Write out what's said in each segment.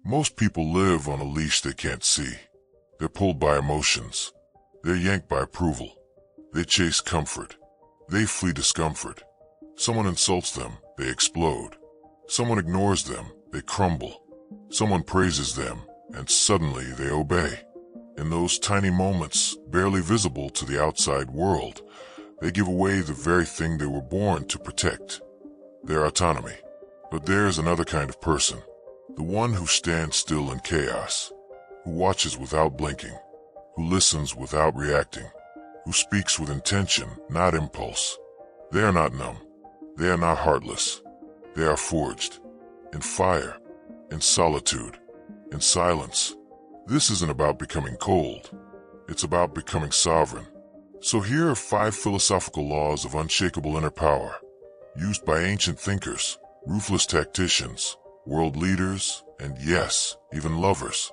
Most people live on a leash they can't see. They're pulled by emotions. They're yanked by approval. They chase comfort. They flee discomfort. Someone insults them, they explode. Someone ignores them, they crumble. Someone praises them, and suddenly they obey. In those tiny moments, barely visible to the outside world, they give away the very thing they were born to protect, their autonomy. But there's another kind of person, the one who stands still in chaos, who watches without blinking, who listens without reacting, who speaks with intention, not impulse. They are not numb. They are not heartless. They are forged in fire, in solitude, in silence. This isn't about becoming cold. It's about becoming sovereign. So here are 5 philosophical laws of unshakable inner power, used by ancient thinkers, ruthless tacticians, world leaders, and yes, even lovers.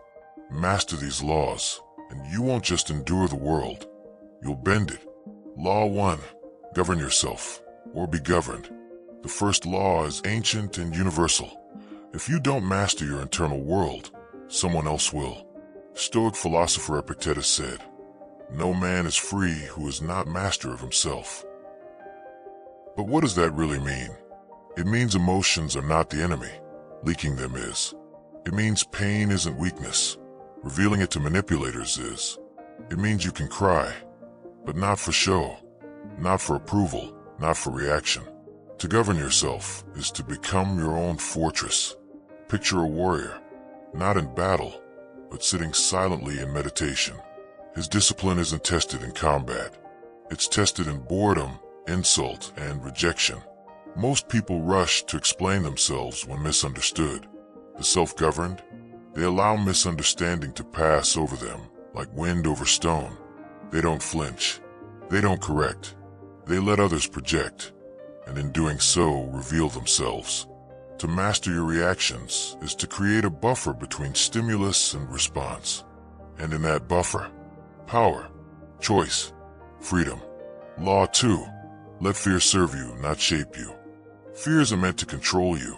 Master these laws, and you won't just endure the world, you'll bend it. Law 1. Govern yourself, or be governed. The first law is ancient and universal. If you don't master your internal world, someone else will. Stoic philosopher Epictetus said, "No man is free who is not master of himself." But what does that really mean? It means emotions are not the enemy. Leaking them is. It means pain isn't weakness. Revealing it to manipulators is. It means you can cry, but not for show, not for approval, not for reaction. To govern yourself is to become your own fortress. Picture a warrior, not in battle, but sitting silently in meditation. His discipline isn't tested in combat. It's tested in boredom, insult, and rejection. Most people rush to explain themselves when misunderstood. The self-governed, they allow misunderstanding to pass over them like wind over stone. They don't flinch. They don't correct. They let others project, and in doing so reveal themselves. To master your reactions is to create a buffer between stimulus and response. And in that buffer, power, choice, freedom. Law 2. Let fear serve you, not shape you. Fear isn't meant to control you.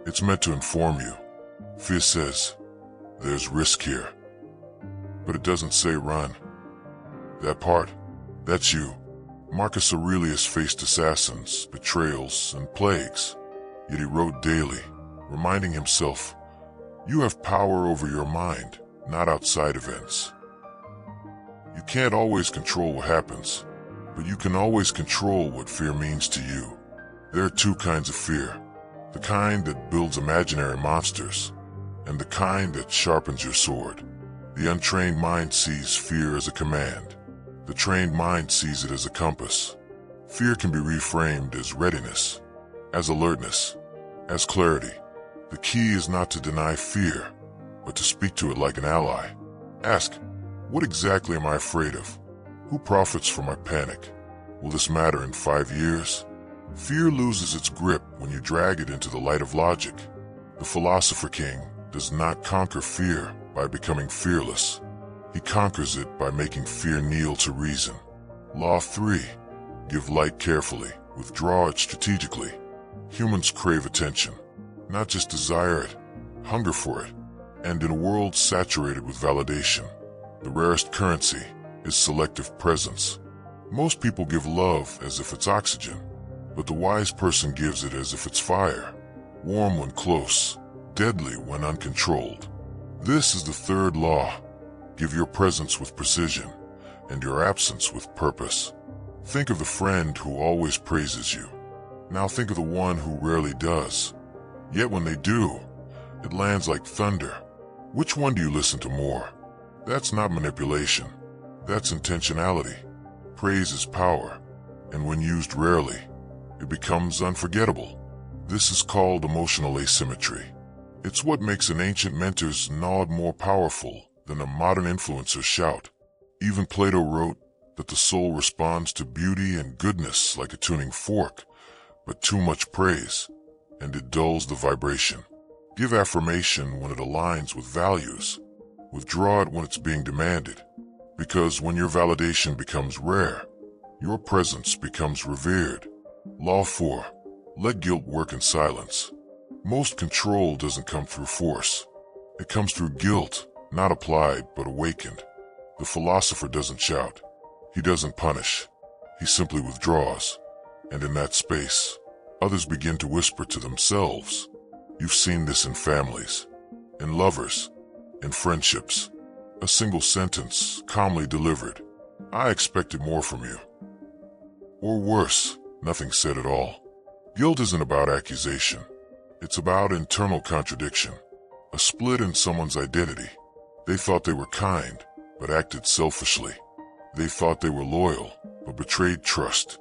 It's meant to inform you. Fear says, there's risk here. But it doesn't say run. That part, that's you. Marcus Aurelius faced assassins, betrayals, and plagues. Yet he wrote daily, reminding himself, you have power over your mind, not outside events. You can't always control what happens, but you can always control what fear means to you. There are 2 kinds of fear, the kind that builds imaginary monsters, and the kind that sharpens your sword. The untrained mind sees fear as a command. The trained mind sees it as a compass. Fear can be reframed as readiness, as alertness, as clarity. The key is not to deny fear, but to speak to it like an ally. Ask, what exactly am I afraid of? Who profits from my panic? Will this matter in 5 years? Fear loses its grip when you drag it into the light of logic. The philosopher king does not conquer fear by becoming fearless. He conquers it by making fear kneel to reason. Law 3. Give light carefully, withdraw it strategically. Humans crave attention, not just desire it, hunger for it. And in a world saturated with validation, the rarest currency is selective presence. Most people give love as if it's oxygen, but the wise person gives it as if it's fire, warm when close, deadly when uncontrolled. This is the 3rd law. Give your presence with precision, and your absence with purpose. Think of the friend who always praises you. Now think of the one who rarely does. Yet when they do, it lands like thunder. Which one do you listen to more? That's not manipulation. That's intentionality. Praise is power, and when used rarely, it becomes unforgettable. This is called emotional asymmetry. It's what makes an ancient mentor's nod more powerful than a modern influencer's shout. Even Plato wrote that the soul responds to beauty and goodness like a tuning fork, but too much praise, and it dulls the vibration. Give affirmation when it aligns with values. Withdraw it when it's being demanded. Because when your validation becomes rare, your presence becomes revered. Law 4. Let guilt work in silence. Most control doesn't come through force. It comes through guilt, not applied but awakened. The philosopher doesn't shout. He doesn't punish. He simply withdraws. And in that space, others begin to whisper to themselves. You've seen this in families, in lovers, in friendships. A single sentence, calmly delivered. I expected more from you. Or worse, nothing said at all. Guilt isn't about accusation. It's about internal contradiction. A split in someone's identity. They thought they were kind, but acted selfishly. They thought they were loyal, but betrayed trust.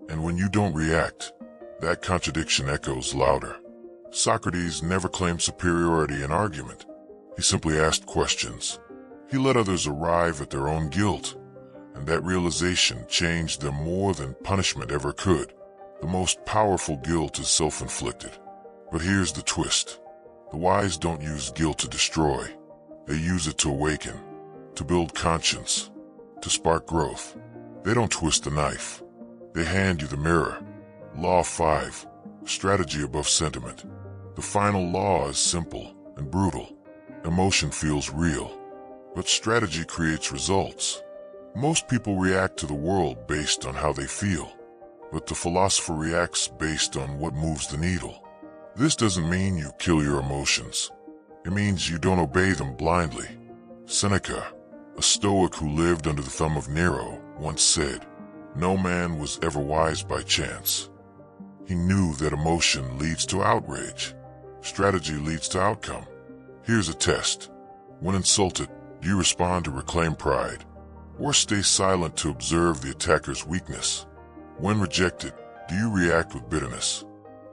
And when you don't react, that contradiction echoes louder. Socrates never claimed superiority in argument. He simply asked questions. He let others arrive at their own guilt, and that realization changed them more than punishment ever could. The most powerful guilt is self-inflicted. But here's the twist. The wise don't use guilt to destroy. They use it to awaken, to build conscience, to spark growth. They don't twist the knife. They hand you the mirror. Law 5, strategy above sentiment. The final law is simple and brutal. Emotion feels real, but strategy creates results. Most people react to the world based on how they feel, but the philosopher reacts based on what moves the needle. This doesn't mean you kill your emotions. It means you don't obey them blindly. Seneca, a Stoic who lived under the thumb of Nero, once said, "No man was ever wise by chance." He knew that emotion leads to outrage. Strategy leads to outcome. Here's a test. When insulted, do you respond to reclaim pride, or stay silent to observe the attacker's weakness? When rejected, do you react with bitterness,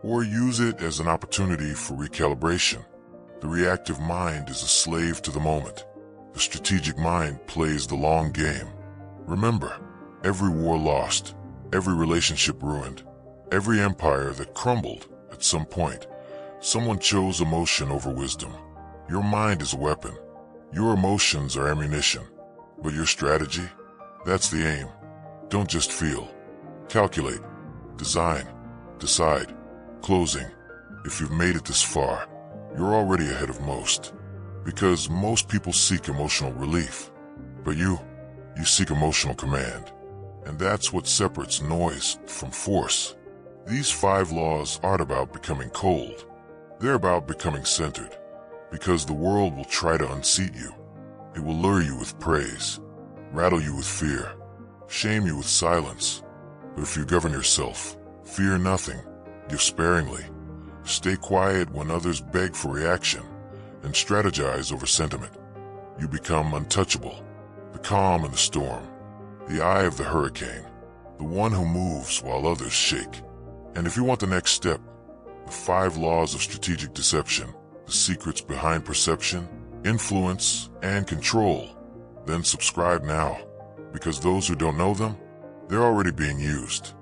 or use it as an opportunity for recalibration? The reactive mind is a slave to the moment. The strategic mind plays the long game. Remember, every war lost, every relationship ruined, every empire that crumbled at some point, someone chose emotion over wisdom. Your mind is a weapon. Your emotions are ammunition. But your strategy? That's the aim. Don't just feel. Calculate. Design. Decide. Closing. If you've made it this far, you're already ahead of most. Because most people seek emotional relief. But you seek emotional command. And that's what separates noise from force. These 5 laws aren't about becoming cold. They're about becoming centered. Because the world will try to unseat you. It will lure you with praise, rattle you with fear, shame you with silence. But if you govern yourself, fear nothing, give sparingly, stay quiet when others beg for reaction, and strategize over sentiment, you become untouchable, the calm in the storm, the eye of the hurricane, the one who moves while others shake. And if you want the next step, the 5 laws of strategic deception, the secrets behind perception, influence, and control, then subscribe now, because those who don't know them, they're already being used.